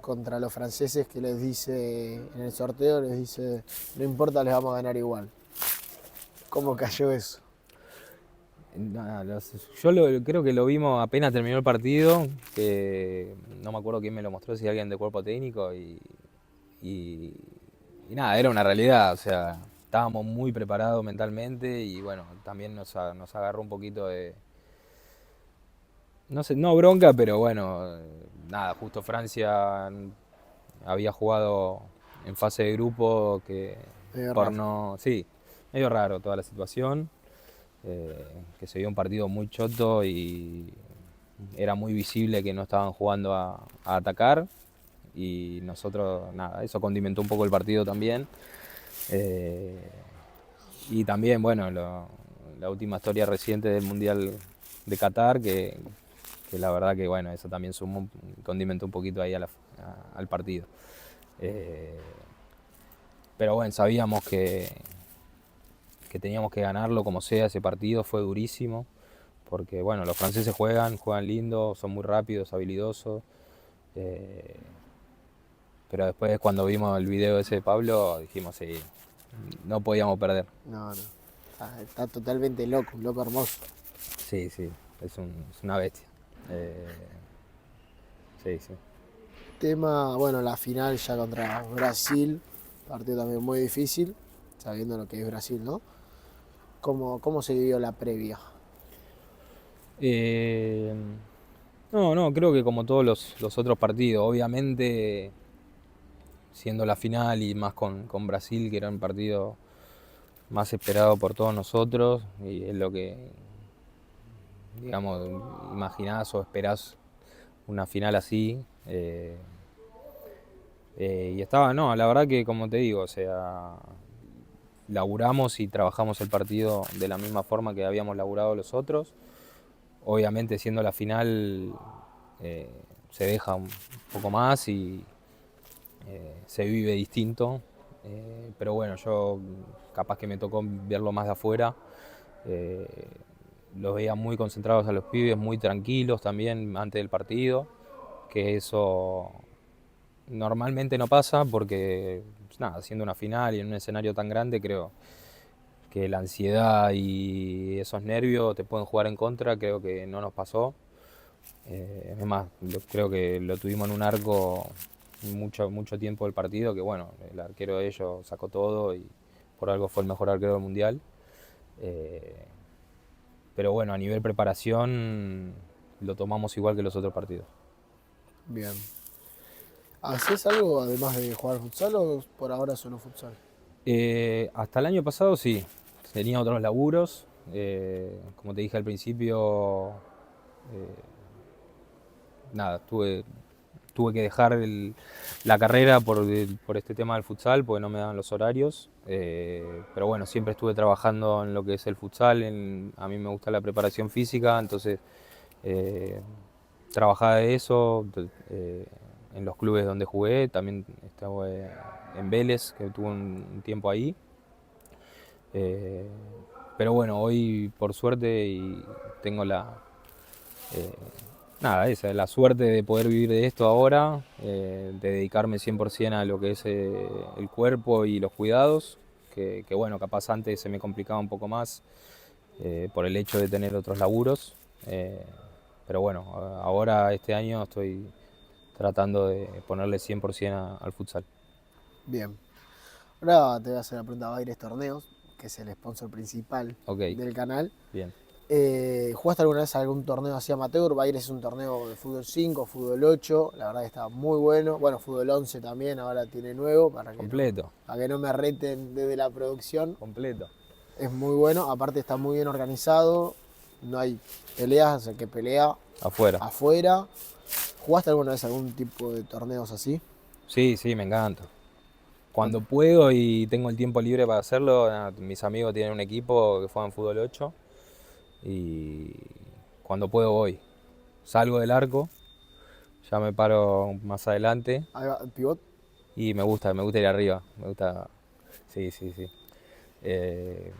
contra los franceses que les dice, en el sorteo les dice, no importa, les vamos a ganar igual. ¿Cómo cayó eso?
Nada, creo que lo vimos apenas terminó el partido, que no me acuerdo quién me lo mostró, si alguien de cuerpo técnico, y, y nada, era una realidad, o sea, estábamos muy preparados mentalmente y bueno, también nos agarró un poquito de, no sé, no bronca, pero bueno, nada, justo Francia había jugado en fase de grupo que
Medio
por
raro.
no, sí, medio raro toda la situación, que se vio un partido muy choto y era muy visible que no estaban jugando a atacar y nosotros, nada, eso condimentó un poco el partido también. Eh, y también, bueno, la última historia reciente del Mundial de Qatar, que la verdad que, bueno, eso también sumó, condimentó un poquito ahí al partido. Eh, pero bueno, sabíamos que teníamos que ganarlo como sea, ese partido fue durísimo, porque bueno, los franceses juegan lindo, son muy rápidos, habilidosos. eh, pero después cuando vimos el video ese de Pablo, dijimos, sí, no podíamos perder.
No, no. Está totalmente loco, un loco hermoso.
Sí, sí, es una bestia. Eh, sí, sí.
Tema, bueno, la final ya contra Brasil, partido también muy difícil, sabiendo lo que es Brasil, ¿no? ¿Cómo se vivió la previa?
Eh, no, creo que como todos los otros partidos, obviamente siendo la final y más con Brasil, que era un partido más esperado por todos nosotros, y es lo que, digamos, imaginás o esperás una final así. Y estaba, no, la verdad que como te digo, o sea, laburamos y trabajamos el partido de la misma forma que habíamos laburado los otros. Obviamente siendo la final eh, se deja un poco más y se vive distinto. Pero bueno, yo capaz que me tocó verlo más de afuera. eh, los veía muy concentrados a los pibes, muy tranquilos también antes del partido, que eso normalmente no pasa porque, pues nada, siendo una final y en un escenario tan grande, creo que la ansiedad y esos nervios te pueden jugar en contra, creo que no nos pasó. Es más, creo que lo tuvimos en un arco mucho tiempo del partido, que bueno, el arquero de ellos sacó todo y por algo fue el mejor arquero del mundial. Eh, pero bueno, a nivel preparación lo tomamos igual que los otros partidos.
Bien. ¿Haces algo además de jugar futsal o por ahora solo futsal?
Hasta el año pasado sí, tenía otros laburos. Como te dije al principio, eh, nada, tuve que dejar la carrera por este tema del futsal, porque no me daban los horarios. Pero bueno, siempre estuve trabajando en lo que es el futsal. A mí me gusta la preparación física, entonces eh, trabajaba de eso en los clubes donde jugué. También estuve en Vélez, que tuve un tiempo ahí. Eh, pero bueno, hoy por suerte y tengo eh, esa, la suerte de poder vivir de esto ahora, de dedicarme 100% a lo que es el cuerpo y los cuidados, que bueno, capaz antes se me complicaba un poco más por el hecho de tener otros laburos. pero bueno, ahora este año estoy tratando de ponerle 100% al futsal.
Bien. Ahora te voy a hacer la pregunta, Baires Torneos, que es el sponsor principal
Ok,
del canal.
bien.
¿Jugaste alguna vez algún torneo así amateur? Baires es un torneo de fútbol 5, fútbol 8, la verdad que está muy bueno. Bueno, fútbol 11 también, ahora tiene nuevo,
Completo,
para que no me reten desde la producción.
completo.
Es muy bueno, aparte está muy bien organizado, no hay peleas, el que pelea
Afuera.
afuera. ¿Jugaste alguna vez algún tipo de torneos así?
Sí, sí, me encanta. Cuando puedo y tengo el tiempo libre para hacerlo, mis amigos tienen un equipo que juegan fútbol 8 y cuando puedo voy. Salgo del arco, ya me paro más adelante
Ahí va, pivot.
y me gusta ir arriba. Me gusta, sí, sí, sí. Eh,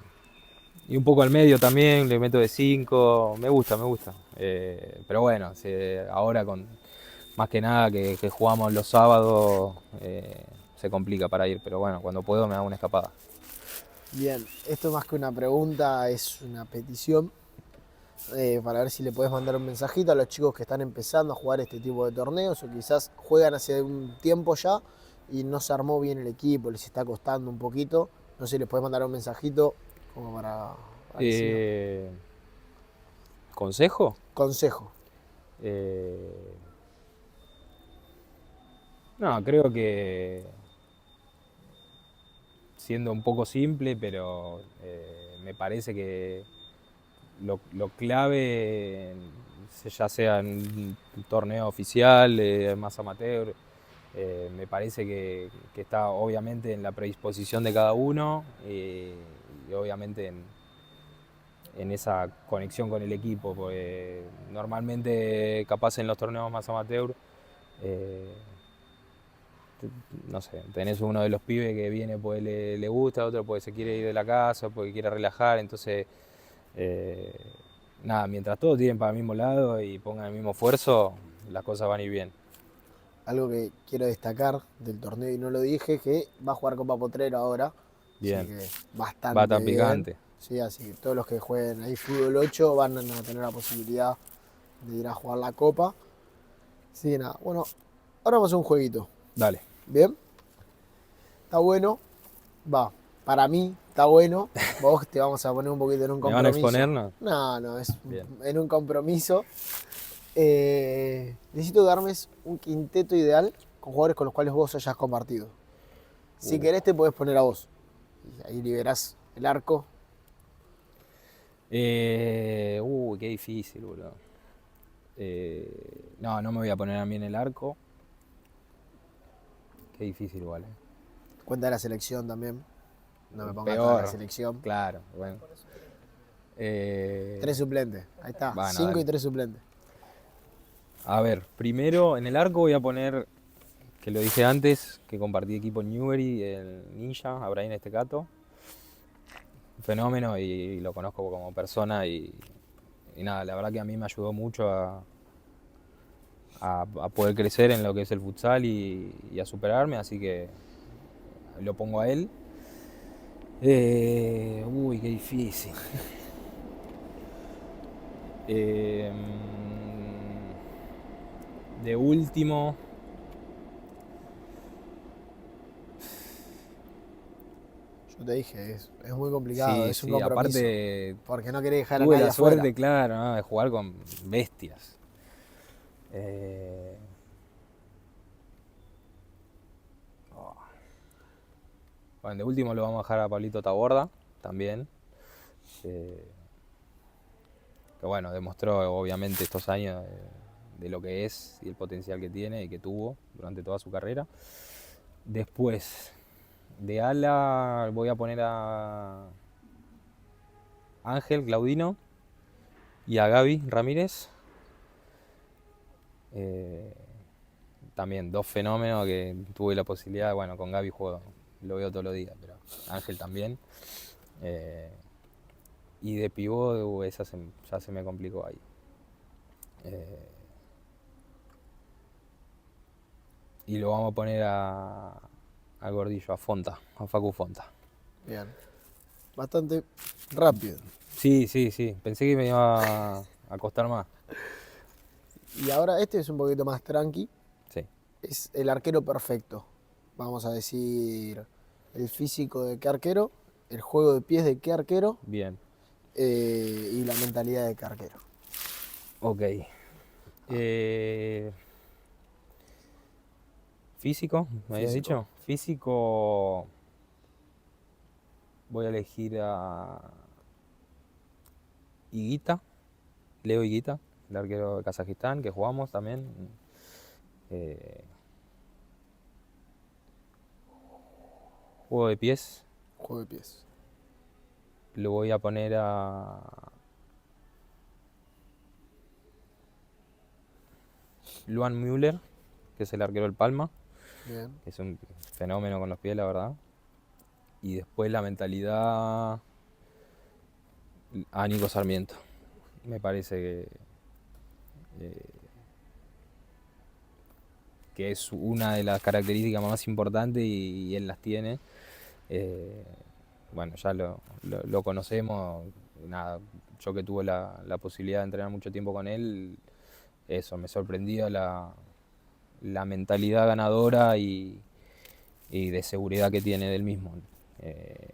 y un poco al medio también, le meto de 5, me gusta, me gusta. Pero bueno, ahora más que nada que jugamos los sábados, se complica para ir, pero bueno, cuando puedo me hago una escapada.
Bien, esto más que una pregunta es una petición para ver si le podés mandar un mensajito a los chicos que están empezando a jugar este tipo de torneos o quizás juegan hace un tiempo ya y no se armó bien el equipo, les está costando un poquito. No sé si les podés mandar un mensajito como para que sigan.
Eh, ¿Consejo?
Consejo.
Eh, no, creo que siendo un poco simple, pero me parece que lo clave, ya sea en un torneo oficial, más amateur, me parece que está obviamente en la predisposición de cada uno y obviamente en esa conexión con el equipo, porque normalmente capaz en los torneos más amateur, eh, no sé, tenés uno de los pibes que viene porque le gusta, otro porque se quiere ir de la casa, porque quiere relajar, entonces eh, nada, mientras todos tiren para el mismo lado y pongan el mismo esfuerzo, las cosas van a ir bien.
Algo que quiero destacar del torneo y no lo dije, que va a jugar Copa Potrero ahora, así
Bien,
que
va a
bastante
estar
bien.
picante.
Sí, así que todos los que jueguen ahí fútbol 8 van a tener la posibilidad de ir a jugar la Copa. Así que nada, bueno, ahora vamos a hacer un jueguito.
Dale.
¿Bien? Está bueno. Va, para mí está bueno. Vos te vamos a poner un poquito en un
¿Me van a exponer?
compromiso.
No.
No, no, es
Bien.
en un compromiso. Necesito que armes un quinteto ideal con jugadores con los cuales vos hayas compartido. Si querés te podés poner a vos. Y ahí liberás el arco.
Qué difícil, boludo. No, no me voy a poner a mí en el arco. Qué difícil igual,
Cuenta de la selección también. No me pongas toda
Peor.
la selección.
Claro, bueno.
3 suplentes. Ahí está.
Bueno,
5
dale.
y 3 suplentes.
A ver, primero en el arco voy a poner, que lo dije antes, que compartí equipo en Newbery, el Ninja, Abraham Estecato. Un fenómeno y lo conozco como persona y nada, la verdad que a mí me ayudó mucho a poder crecer en lo que es el futsal y a superarme, así que lo pongo a él. Qué difícil. Eh, de último,
Yo te dije, es muy complicado,
sí,
es un
sí,
compromiso.
aparte
Porque no querés dejar a
tuve
nadie
la
afuera.
suerte, claro, ¿no?, de jugar con bestias. Eh, oh. Bueno, de último lo vamos a dejar a Pablito Taborda, también. Que bueno, demostró obviamente estos años de lo que es y el potencial que tiene y que tuvo durante toda su carrera. Después, de ala voy a poner a Ángel Claudino y a Gaby Ramírez. También dos fenómenos que tuve la posibilidad, bueno, con Gaby juego, lo veo todos los días, pero Ángel también. Y de pivot, ya se me complicó ahí. Y lo vamos a poner al gordillo, a Fonta, a Facu Fonta.
Bien. Bastante rápido.
Sí, sí, sí. Pensé que me iba a costar más.
Y ahora este es un poquito más tranqui.
Sí,
Es el arquero perfecto. Vamos a decir el físico de qué arquero, el juego de pies de qué arquero
bien.
y la mentalidad de qué arquero.
Ok. Físico, ¿me habías
Físico.
dicho? Físico, voy a elegir a Higuita, Leo Higuita, el arquero de Kazajistán, que jugamos también. Eh, Juego de pies,
Juego de pies.
lo voy a poner a Luan Müller, que es el arquero del Palma,
Bien.
que es un fenómeno con los pies, la verdad. Y después la mentalidad a Nico Sarmiento. Me parece que es una de las características más importantes y él las tiene. Eh, bueno, ya lo conocemos. Nada, yo que tuve la posibilidad de entrenar mucho tiempo con él, eso, me sorprendió la mentalidad ganadora y de seguridad que tiene del mismo. Eh,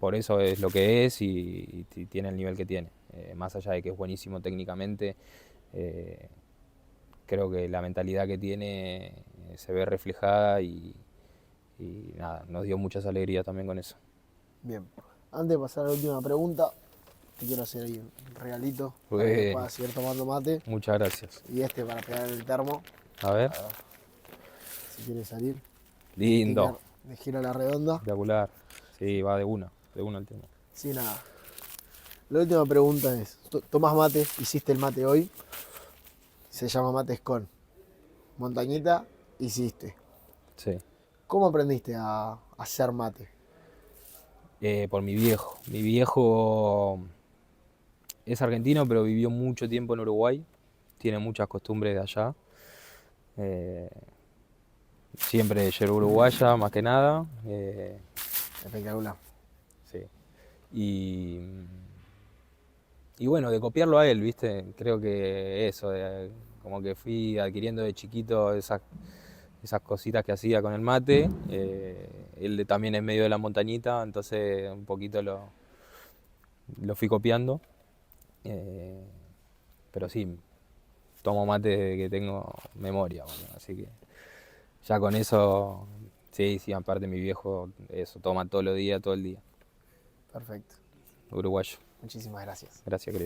por eso es lo que es y tiene el nivel que tiene. Más allá de que es buenísimo técnicamente, eh, creo que la mentalidad que tiene se ve reflejada y nada, nos dio muchas alegrías también con eso.
Bien. Antes de pasar a la última pregunta, te quiero hacer ahí un regalito para que
Bueno,
puedas seguir tomando mate.
muchas gracias.
Y este para pegar en el termo,
A ver,
si quieres salir.
lindo,
Sticker de Gira la Redonda.
espectacular. Sí, va de una al tema.
Sí, nada. La última pregunta es, ¿tomás mate? ¿Hiciste el mate hoy? Se llama mates con montañita, hiciste.
Sí.
¿Cómo aprendiste a hacer mate?
Por mi viejo. Mi viejo es argentino, pero vivió mucho tiempo en Uruguay. Tiene muchas costumbres de allá. Eh, Siempre de yerba uruguaya, más que nada.
Espectacular.
Sí. Y, y bueno, de copiarlo a él, ¿viste? Creo que eso, como que fui adquiriendo de chiquito esas cositas que hacía con el mate. Él también es medio de la montañita, entonces un poquito lo fui copiando. Eh, pero sí, tomo mate desde que tengo memoria, bueno, así que ya con eso, sí, sí, aparte mi viejo, eso, toma todos los días, todo el día.
Perfecto.
Uruguayo.
Muchísimas gracias.
Gracias, querido.